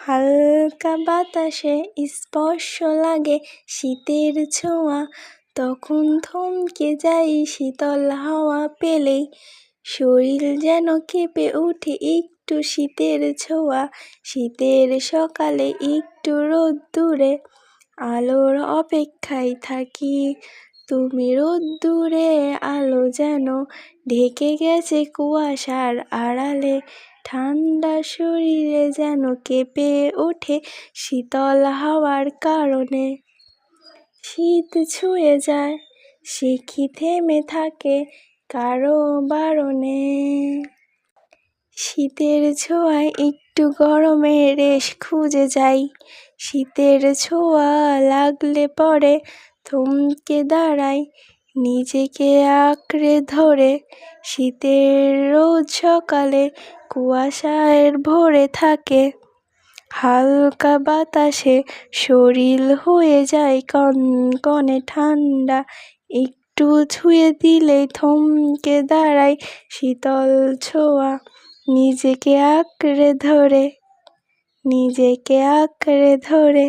হালকা বাতাসে স্পর্শ লাগে শীতের ছোঁয়া, তখন থমকে যাই শীতল হাওয়া পেলেই। শরীর যেন কেঁপে ওঠে একটু শীতের ছোঁয়া, শীতের সকালে একটু রোদ্দুরে আলোর অপেক্ষায় থাকি। তুমি রোদ্দুরে আলো যেন ঢেকে গেছে কুয়াশার আড়ালে, ঠান্ডা শরীরে যেন কেঁপে ওঠে শীতল হাওয়ার কারণে। শীত ছুঁয়ে যায়, সে কি থেমে থাকে কারো বারণে। শীতের ছোঁয়ায় একটু গরমের রেশ খুঁজে যাই, শীতের ছোঁয়া লাগলে পরে থমকে দাঁড়াই নিজেকে আঁকড়ে ধরে। শীতের রোজ সকালে কুয়াশায় ভরে থাকে, হালকা বাতাসে শরীর হয়ে যায় কনকনে ঠান্ডা, একটু ছুঁয়ে দিলেই থমকে দাঁড়ায় শীতল ছোঁয়া, নিজেকে আঁকড়ে ধরে, নিজেকে আঁকড়ে ধরে।